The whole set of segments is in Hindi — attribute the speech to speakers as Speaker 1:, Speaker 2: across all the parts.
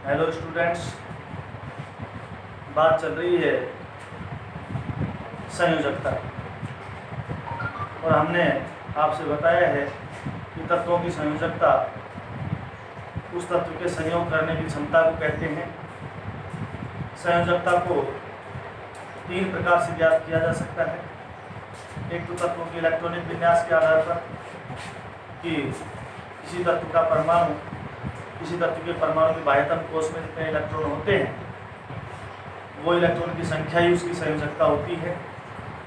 Speaker 1: हेलो स्टूडेंट्स, बात चल रही है संयोजकता और हमने आपसे बताया है कि तत्वों की संयोजकता उस तत्व के संयोग करने की क्षमता को कहते हैं। संयोजकता को 3 प्रकार से ज्ञात किया जा सकता है। एक तो तत्वों के इलेक्ट्रॉनिक विन्यास के आधार पर कि किसी तत्व का परमाणु, किसी तत्व के परमाणु के बाह्यतम कोश में जितने इलेक्ट्रॉन होते हैं वो इलेक्ट्रॉन की संख्या ही उसकी संयोजकता होती है।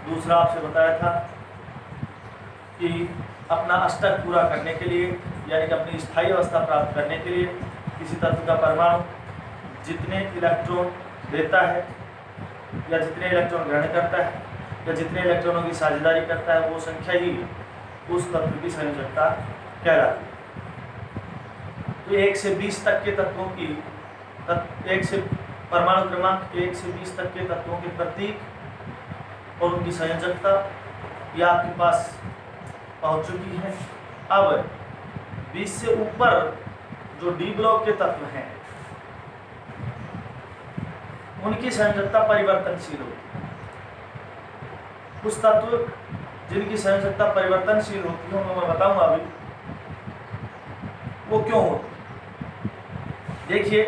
Speaker 1: दूसरा आपसे बताया था कि अपना अष्टक पूरा करने के लिए, यानी कि अपनी स्थायी अवस्था प्राप्त करने के लिए किसी तत्व का परमाणु जितने इलेक्ट्रॉन देता है या जितने इलेक्ट्रॉन ग्रहण करता है या जितने इलेक्ट्रॉनों की साझेदारी करता है वो संख्या ही उस तत्व की संयोजकता कहलाती है। तो 1 से 20 तक के तत्वों की एक से परमाणु क्रमांक 1 से 20 तक के तत्वों के प्रतीक और उनकी संयोजकता यह आपके पास पहुंच चुकी है। अब 20 से ऊपर जो डी ब्लॉक के तत्व हैं उनकी संयोजकता परिवर्तनशील होती है। कुछ तत्व जिनकी संयोजकता परिवर्तनशील होती है मैं बताऊंगा अभी वो क्यों होती है। देखिए,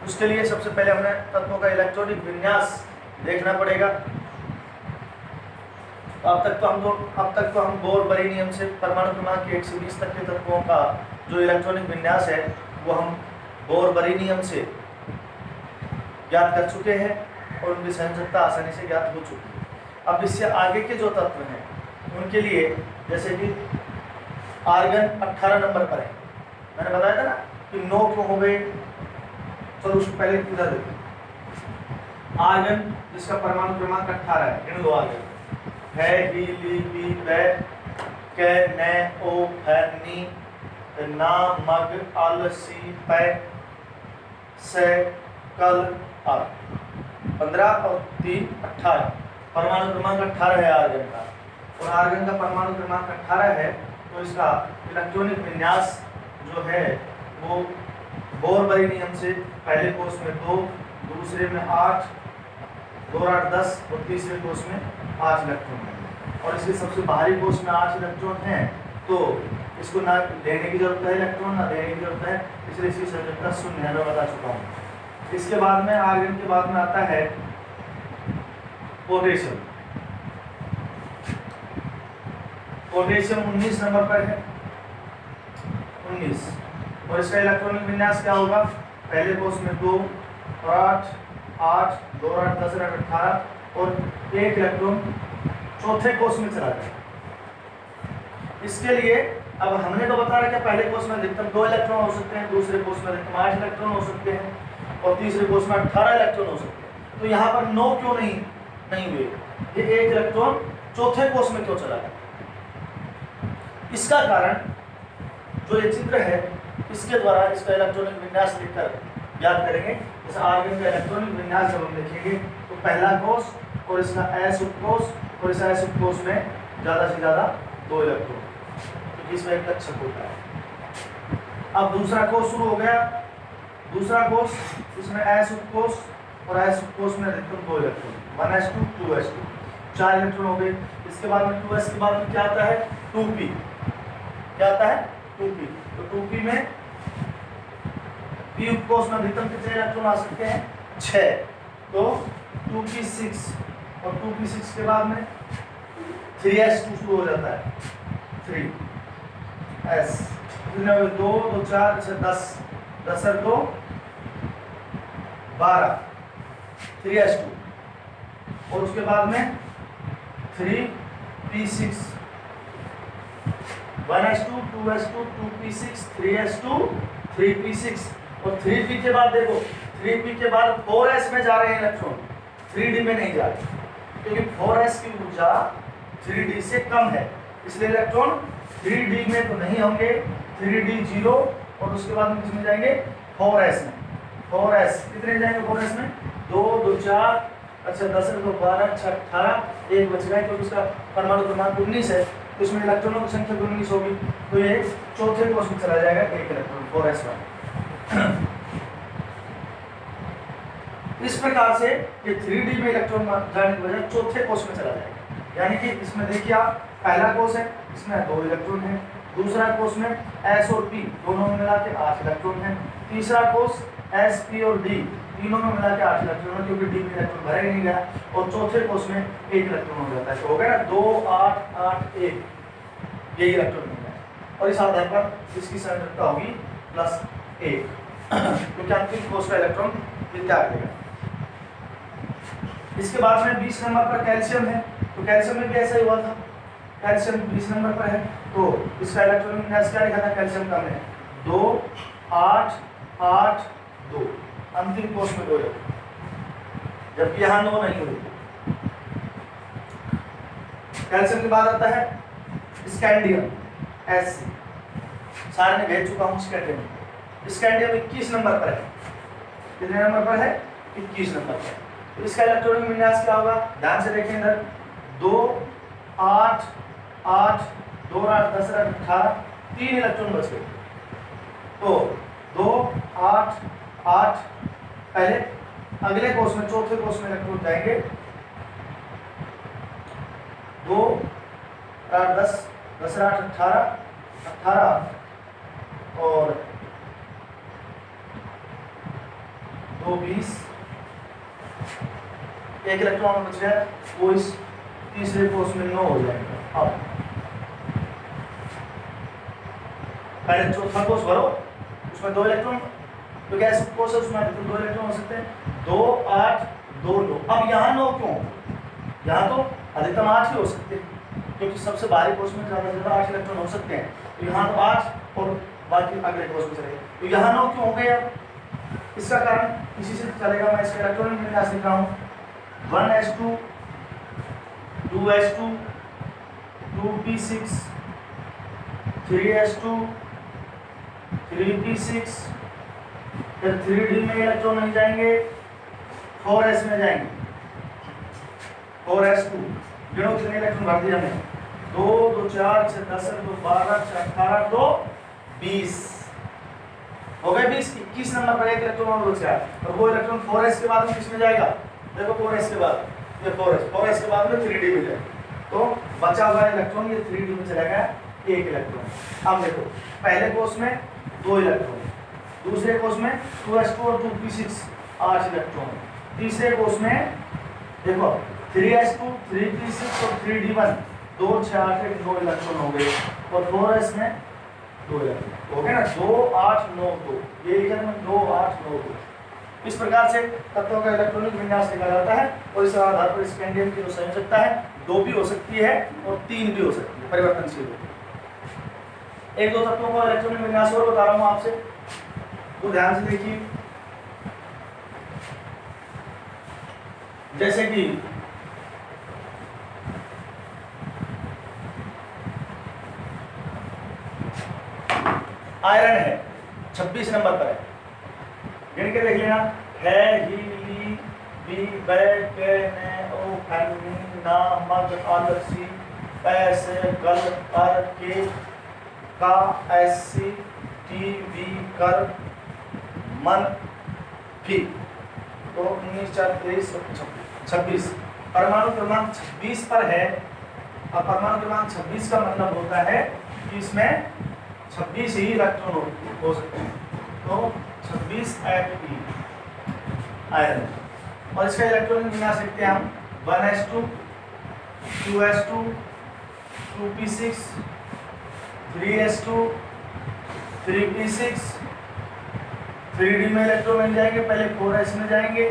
Speaker 1: उसके लिए सबसे पहले हमें तत्वों का इलेक्ट्रॉनिक विन्यास देखना पड़ेगा। अब तक तो हम बोर बरी नियम से परमाणु क्रमांक 1 से 20 तक के तत्वों का जो इलेक्ट्रॉनिक विन्यास है वो हम बोर बरी नियम से ज्ञात कर चुके हैं और उनकी संयोजकता आसानी से ज्ञात हो चुकी है। अब इससे आगे के जो तत्व हैं उनके लिए, जैसे कि आर्गन 18 नंबर पर है, मैंने बताया था ना कि 9 क्यों हो गए। चलो उसको पहले इधर देखो। आर्गन जिसका परमाणु क्रमांक 18 है, इन दो आर्गन है ही ली बी बै के ने ओ है नी ना मग अल सी पै से कल अब 15 और 3 18 परमाणु क्रमांक 18 है आर्गन का। और आर्गन का परमाणु क्रमांक 18 है तो इसका इलेक्ट्रॉनिक विन्यास जो है वो बोर बरी नियम से पहले कोष में 2, दूसरे में 8, 2 8 10 और तीसरे कोष में 8 इलेक्ट्रॉन है। और इसके सबसे बाहरी कोष में 8 इलेक्ट्रॉन हैं तो इसको ना लेने की जरूरत है इलेक्ट्रॉन, ना देने की जरूरत है, इसलिए इसकी संयोजकता 0 है, मैं बता चुका हूँ। इसके बाद में आर्गन के बाद में आता है पोटेशियम। पोटेशियम 19 नंबर पर है, 19। और इसका इलेक्ट्रॉनिक विन्यास क्या होगा? पहले कोष में 2 और 8, 8, 2 8 10 8 18 और 1 इलेक्ट्रॉन चौथे कोष में चला जाएगा। इसके लिए अब हमने तो बता रखा पहले कोष में अधिकतम 2 इलेक्ट्रॉन हो सकते हैं, दूसरे कोष में अधिकतम 8 इलेक्ट्रॉन हो सकते हैं और तीसरे कोष में 18 इलेक्ट्रॉन हो सकते हैं। तो यहाँ पर 9 क्यों नहीं हुए? ये 1 इलेक्ट्रॉन चौथे कोष में क्यों चला गया? इसका कारण जो ये चित्र है इसके द्वारा इसका इलेक्ट्रॉनिक विन्यास लिखकर याद करेंगे। जैसे आर्गन का इलेक्ट्रॉनिक विन्यास जब हम लिखेंगे तो पहला कोष और इसका एस उपकोष और इस एस उपकोष में ज़्यादा से ज़्यादा 2 इलेक्ट्रॉन, तो इसमें एक कक्षक होता है। अब दूसरा कोष शुरू हो गया। दूसरा कोष, इसमें एस उपकोष और एस उपकोष में अधिकतम 2 इलेक्ट्रॉन, 1s2 2s2, 4 इलेक्ट्रॉन हो गए। इसके बाद में 2s के बाद में क्या आता है? 2p। क्या आता है? 2p। तो 2p में p उपकोष में अधिकतम कितने इलेक्ट्रॉन आ सकते हैं? 6। तो 2p6 और 2p6 के बाद में 3s2 शुरू हो जाता है। 3s 2 2 4 10 10 और 2 12 3s2 और उसके बाद में 3p6 1s2 2s2 2p6 3s2 3p6 और 3p के बाद देखो 3p के बाद 4s में जा रहे हैं इलेक्ट्रॉन, 3d में नहीं जा रहे क्योंकि 4s की ऊर्जा 3d से कम है, इसलिए इलेक्ट्रॉन 3d में तो नहीं होंगे, 3d 0 और उसके बाद में किसमें जाएंगे? 4s में। 4s कितने जाएंगे 4s में? 2 2 4 अच्छा 10 2 12 6 18 एक बच गए क्योंकि उसका परमाणु क्रमांक 19 है तो इसमें इलेक्ट्रॉनों की संख्या 19 होगी तो ये चौथे कोष में चला जाएगा 1 इलेक्ट्रॉन 4s1। इस प्रकार से ये 3D में इलेक्ट्रॉन जाने की वजह चौथे कोष में चला जाएगा। यानी कि इसमें देखिए आप, पहला कोष है, इसमें 2 इलेक्ट्रॉन है। दूसरा कोष में S और P दोनों में मिला के 8 इलेक्ट्रॉन है। तीसरा कोष S, P और D तीनों में मिला के 8 इलेक्ट्रॉन है, क्योंकि D में इलेक्ट्रॉन भरा ही नहीं गया। और चौथे कोष में 1 इलेक्ट्रॉन हो जाता है, तो हो गया ना 2 8 8 1, ये इलेक्ट्रॉन मिल गया। और इस आधार पर इसकी सांद्रता होगी +1, क्योंकि अंतिम कोष का इलेक्ट्रॉन ये त्याग देगा। इसके बाद में 20 नंबर पर कैल्शियम है, तो कैल्शियम में भी ऐसा ही हुआ था। कैल्शियम 20 नंबर पर है, तो इसका इलेक्ट्रॉन विन्यास क्या लिखा था कैल्शियम का में 2 8 8 2, अंतिम कोष में 2 इलेक्ट्रॉन, जबकि यहाँ 9 नहीं हुई। कैल्शियम के बाद आता है स्कैंडियम Sc, सारे ने भेज चुका हूँ स्कैंडियम। स्कैंडियम 21 नंबर पर है, कितने नंबर पर है 21 नंबर पर। तो इसका इलेक्ट्रॉनिक विन्यास क्या होगा, ध्यान से देखें इधर 2 8 8 2 8 10 18, 3 इलेक्ट्रॉन बच गए। तो 2 8 8, पहले अगले कोष में चौथे कोष में इलेक्ट्रॉन जाएंगे, 2 8 10 10 8 18 18 और 2 20, 1 इलेक्ट्रॉन बच गया, वो इस तीसरे कोष में 9 हो जाएगा। अब पहले चौथा कोष भरो, उसमें 2 इलेक्ट्रॉन, तो क्या ऐसा कोष है उसमें 2 इलेक्ट्रॉन हो सकते हैं, 2 8 2 9। अब यहाँ 9 क्यों, यहाँ तो अधिकतम 8 ही हो सकते हैं, क्योंकि सबसे भारी कोष में ज़्यादा से ज़्यादा 8 इलेक्ट्रॉन हो सकते हैं। तो यहाँ तो 8 और बाकी अगले कोष में चलेगा, तो यहाँ 9 क्यों हो गए। अब इसका कारण इसी से चलेगा। मैं इसका इलेक्ट्रॉनिक विन्यास लिख रहा हूँ 1s2 2s2 2p6 3s2 3p6, फिर 3d में इलेक्ट्रॉन नहीं जाएंगे, 4s में जाएंगे, 4s2 गिनो कितने इलेक्ट्रॉन भर दिया हमने, 2 2 4 6 10 2 12 6 18 2 20 हो गए 20। 21 नंबर पर 1 इलेक्ट्रॉन और बच गया, और वो इलेक्ट्रॉन 4s के बाद में किसमें जाएगा, देखो 4s के बाद ये 4s के बाद में 3d में जाएगा, तो बचा हुआ इलेक्ट्रॉन ये 3d में चला गया 1 इलेक्ट्रॉन। अब देखो पहले कोष में 2 इलेक्ट्रॉन, दूसरे कोष में 2s2 और 2p6 8 इलेक्ट्रॉन, तीसरे कोष में देखो 3s2 3p6 और 3d1 2 6 8 9 इलेक्ट्रॉन हो गए, और 4s में 2 इलेक्ट्रॉन हो गए ना, 2 8 9 2, ये लिखा है 2 8 9 2। इस प्रकार से तत्वों का इलेक्ट्रॉनिक विन्यास लिखा जाता है, और इस आधार पर स्कैंडियम की जो संयोजकता है 2 भी हो सकती है और 3 भी हो सकती है, परिवर्तनशील है। एक दो तत्वों का इलेक्ट्रॉनिक विन्यास और बता रहा हूँ आपसे, तो ध्यान से देखिए। जैसे कि आयरन है 26 नंबर पर है, गिन के देख लेना, है ही ली बी बै के ने ओ फैनी ना मग अलसी पैसे गल कर के का ऐसी टी वी कर मन फी, तो 19 4 23 26 परमाणु क्रमांक 26 पर है। अब परमाणु क्रमांक 26 का मतलब होता है कि इसमें 26 ही इलेक्ट्रॉन हो सकते हैं, तो 26 Fe आयरन। और इसका इलेक्ट्रॉनिक विन्यास लिखते हैं हम 1s2 2s2 2p6 3s2 3p6, 3d में इलेक्ट्रॉन मिल जाएंगे, पहले 4s में जाएंगे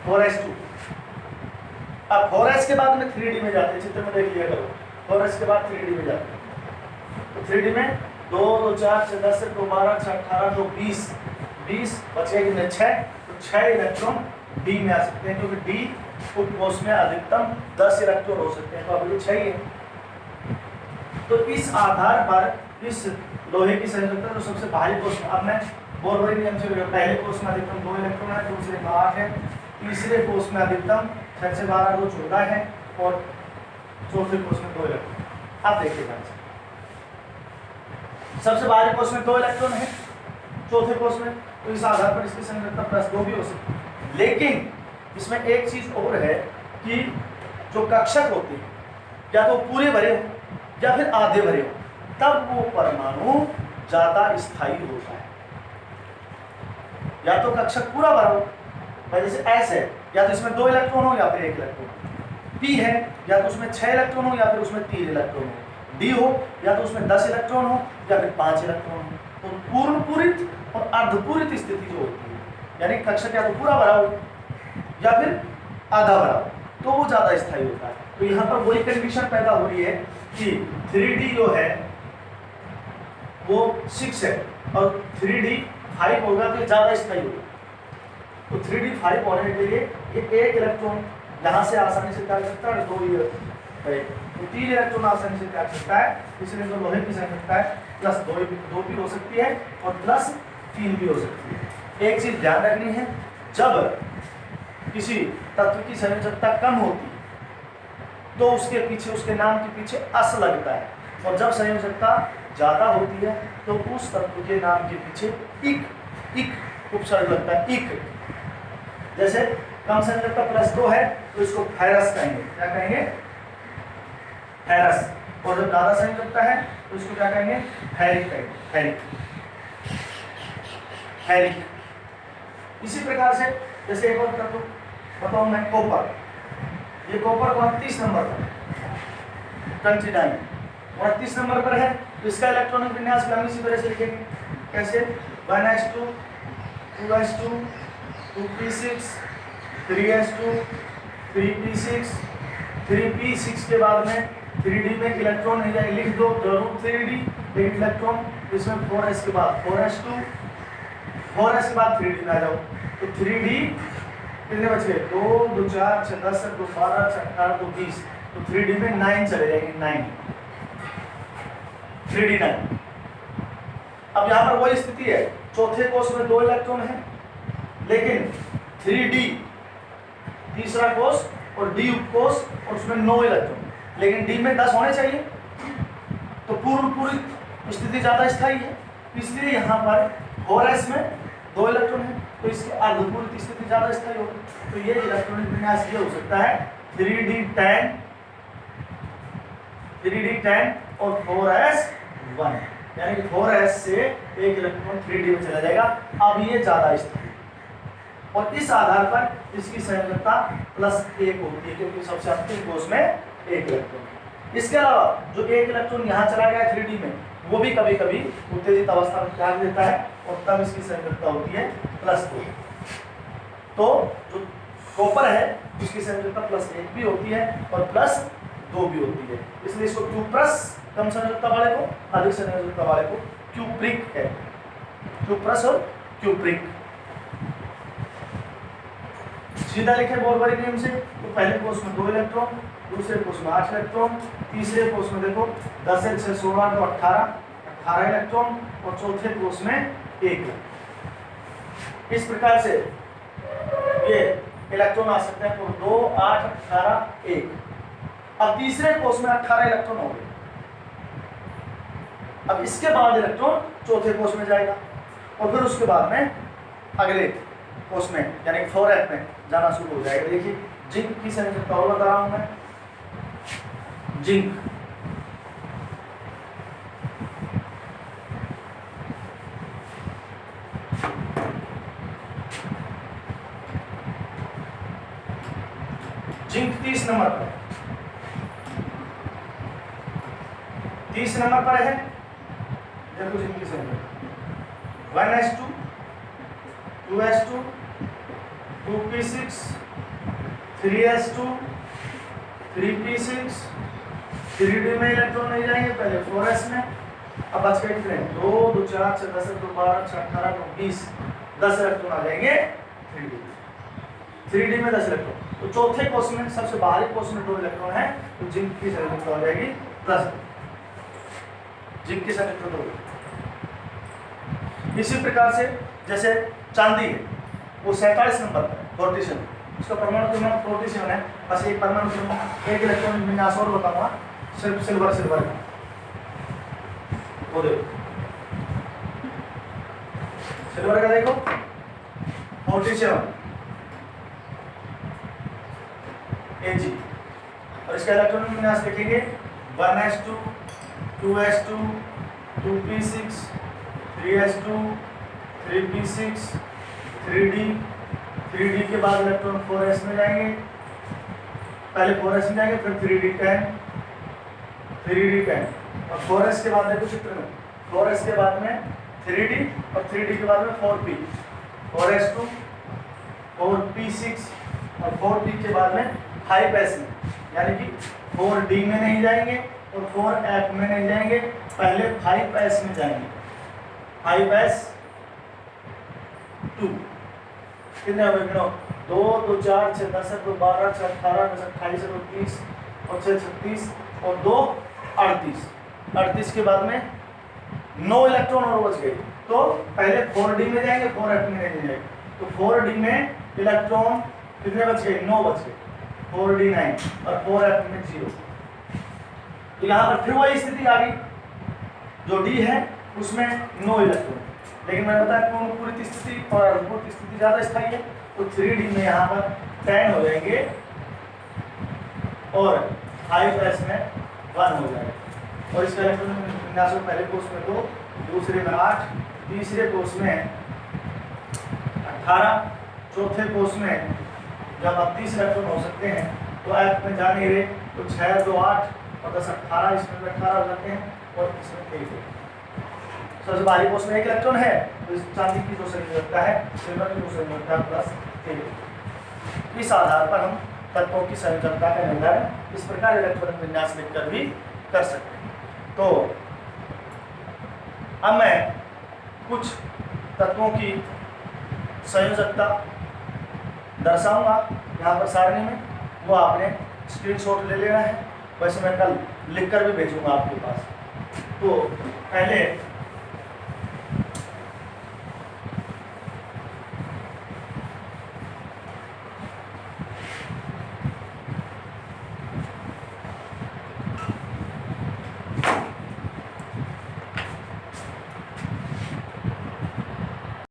Speaker 1: 4s2, अब 4s के बाद में 3d में जाते हैं, चित्र में देख लिया करो, 4s के बाद 3d में जाते हैं, तो 3d में 2 2 4 6 10 2 12 6 18 2 20 20 बचे कितने 6, तो 6 इलेक्ट्रॉन d में आ सकते हैं, क्योंकि d उपकोष में अधिकतम 10 इलेक्ट्रॉन हो सकते हैं, तो अभी 6 ही है। तो इस आधार पर इस लोहे की संयोजकता जो सबसे भारी कोष, अब मैं बोरबरी नियम से पहले कोष में अधिकतम 2 इलेक्ट्रॉन है, दूसरे में 8 है, तीसरे कोष में अधिकतम 6 से 12 2 14 है, और चौथे कोष में 2 इलेक्ट्रॉन। आप देखिए सबसे भारी कोष में 2 इलेक्ट्रॉन है, चौथे कोष में, तो इस आधार पर इसकी संयोजकता +2 भी हो सकती है। लेकिन इसमें एक चीज और है कि जो कक्षक होते हैं या तो पूरे भरे हो या फिर आधे भरे हो, तब वो परमाणु ज्यादा स्थायी होता है। या तो कक्षक पूरा भरा हो, जैसे S है, या तो इसमें 2 इलेक्ट्रॉन हो या फिर 1 इलेक्ट्रॉन। P है, या तो उसमें 6 इलेक्ट्रॉन हो या फिर उसमें 3 इलेक्ट्रॉन हो। D हो, या तो उसमें 10 इलेक्ट्रॉन हो या फिर 5 इलेक्ट्रॉन हो। तो पूर्ण पूरित और अर्धपूरित स्थिति जो होती है, यानी कक्षक या तो पूरा भरा हो या फिर आधा भरा हो, तो वो ज्यादा स्थायी होता है। तो यहाँ पर वही कंडीशन पैदा हो रही है कि 3D जो है वो 6 है और 3D 5 होगा तो ज्यादा स्थायी होगा। तो 3D 5 होने के लिए ये 1 इलेक्ट्रॉन यहाँ से आसानी से त्याग सकता है, 2 तो 3 इलेक्ट्रॉन आसानी से त्याग सकता है, इसलिए जो लोहे की संयोजकता है +2 भी हो सकती है और +3 भी हो सकती है। एक चीज ध्यान रखनी है, जब किसी तत्व की संयोजकता कम होती है तो उसके पीछे, उसके नाम के पीछे अस लगता है, और जब संयोजकता ज्यादा होती है तो उस तत्व के नाम के पीछे इक उपसर्ग लगता है, इक। जैसे कम संयोजकता +2 है तो इसको फेरस कहेंगे। क्या कहेंगे? फेरस। और जब ज्यादा संयोजकता है तो इसको क्या कहेंगे? फेरिक कहेंगे, फेरिक, फेरिक। इसी प्रकार से जैसे एक और तत्व बताऊं मैं, कॉपर। ये कॉपर 29 नंबर पर, 29 नंबर पर है, तो इसका इलेक्ट्रॉनिक विन्यास भी हम इसी तरह से लिखेंगे। कैसे? 1s2 2s2 2p6 3s2 3p6 3p6 के बाद में 3D में इलेक्ट्रॉन नहीं जाए, लिख दो जरूर 3D, एक इलेक्ट्रॉन, इसमें 4s के बाद 4s2 4s के बाद 3D में आ जाओ, तो 3D कितने बच गए? 2 2 4 6 10 2 12 6 18 2 20, तो 3D में 9 चले जाएंगे, 9 3D 9। अब यहाँ पर वही स्थिति है, चौथे कोष में 2 इलेक्ट्रॉन है, लेकिन 3D तीसरा कोष और D उपकोष और उसमें 9 इलेक्ट्रॉन, लेकिन D में 10 होने चाहिए, तो पूरी स्थिति ज्यादा स्थायी है, इसलिए यहाँ पर 4s में 2 इलेक्ट्रॉन है, तो इसकी अर्धपूरित स्थिति ज्यादा स्थायी होगी। तो ये इलेक्ट्रॉनिक विन्यास ये हो सकता है 3D10 और 4s1, यानी कि 4s से एक इलेक्ट्रॉन 3D में चला जाएगा। अब ये ज्यादा स्थायी, और इस आधार पर इसकी संयोजकता +1 होती है, क्योंकि सबसे अंतिम कोष में 1 इलेक्ट्रॉन। इसके अलावा जो 1 इलेक्ट्रॉन यहाँ चला गया 3D में, वो भी कभी कभी उत्तेजित अवस्था में त्याग देता है, और तब इसकी संयोजकता होती है +2। तो जो कॉपर है उसकी संयोजकता +1 भी होती है और +2 भी होती है, इसलिए इसको क्यूप्रस कम संयोजकता वाले को, अधिक संयोजकता वाले को क्यूप्रिक है, क्यूप्रस और क्यूप्रिक। सीधा लिखे बोरबरी नियम से, तो पहले कोष में 2 इलेक्ट्रॉन, दूसरे कोष में 8 इलेक्ट्रॉन, तीसरे कोष में देखो 10 से 6 16 तो 18 इलेक्ट्रॉन, और चौथे कोष में 1। इस प्रकार से ये इलेक्ट्रॉन आ सकते हैं, तो 2 8 18 1। अब तीसरे कोष में 18 इलेक्ट्रॉन हो गए, अब इसके बाद इलेक्ट्रॉन चौथे कोष में जाएगा, और फिर उसके बाद में अगले कोष में यानी 4f में जाना शुरू हो जाएगा। देखिए जिंक की संयोजकता और बता रहा हूं मैं, जिंक जिंक 30 नंबर पर, 30 नंबर पर है। देखो जिंक की संयोजकता 1s2 2s2 2p6 3s2 3p6 3D में इलेक्ट्रॉन नहीं जाएंगे, पहले 4s में। अब बच गए कितने? 2 2 4 6 10 2 12 6 18 2 20, 10 इलेक्ट्रॉन आ जाएंगे 3D में 10 इलेक्ट्रॉन। तो चौथे कोष में, सबसे बाहरी कोष में 2 इलेक्ट्रॉन है, तो जिंक की संयोजकता हो जाएगी +2, जिंक की संयोजकता 2। इसी प्रकार से जैसे चांदी है, वो 47 नंबर पर 47, उसका परमाणु क्रमांक 47 है। बस एक परमाणु क्रमांक, एक इलेक्ट्रॉन विन्यास और बताऊंगा, सिर्फ सिल्वर का, वो देखो सिल्वर का देखो 47 Ag और इसका इलेक्ट्रॉनिक विन्यास लिखेंगे 1s2 2s2 2p6 3s2 3p6 3d के बाद इलेक्ट्रॉन 4s में जाएंगे, पहले 4s में जाएंगे फिर 3d10 और 4s के बाद देखो चित्र में 4s के बाद में 3d और 3d के बाद में 4p 4s2 4p6 और 4p के बाद में 5s में, यानी कि 4d में नहीं जाएंगे और 4f में नहीं जाएंगे, पहले 5s में जाएंगे। 5s 2 कितने हो गए? 2 2 4 6 10 2 12 6 18 10 28 2 30 और 6 36 और 2 38 38 के बाद में 9 इलेक्ट्रॉन और बच गए, तो पहले 4d में जाएंगे 4f में नहीं जाएंगे, तो 4d में इलेक्ट्रॉन कितने बच गए? 9 बच गए, 4d9 और 4f में 0। तो यहाँ पर फिर वही स्थिति आ गई, जो d है उसमें 9 इलेक्ट्रॉन, लेकिन मैंने बताया पूरी स्थिति और अद्भुत स्थिति ज़्यादा स्थायी है, तो 3d में यहाँ पर 10 हो जाएंगे और 5s में 1 हो जाएगा। और इसका इलेक्ट्रॉनिक विन्यास पहले कोर्स में 2, दूसरे में 8, तीसरे कोर्स में 18, चौथे कोर्स में जब 32 इलेक्ट्रॉन हो सकते हैं तो f में जा नहीं रहे, तो 6 2 8 और 10 18, इसमें 18 हो जाते हैं और इसमें 1 है। सबसे बाहरी कोर्स में 1 इलेक्ट्रॉन है, तो इस चांदी की जो संयोजकता है सिल्वर की जो संयोजकता प्लस 1। इस आधार पर हम तत्वों की संयोजकता का निर्धारण इस प्रकार इलेक्ट्रॉनिक विन्यास लिखकर भी कर सकते हैं। तो अब मैं कुछ तत्वों की संयोजकता दर्शाऊंगा यहाँ पर सारणी में, वो आपने स्क्रीनशॉट ले लेना है, वैसे मैं कल लिखकर भी भेजूंगा आपके पास। तो पहले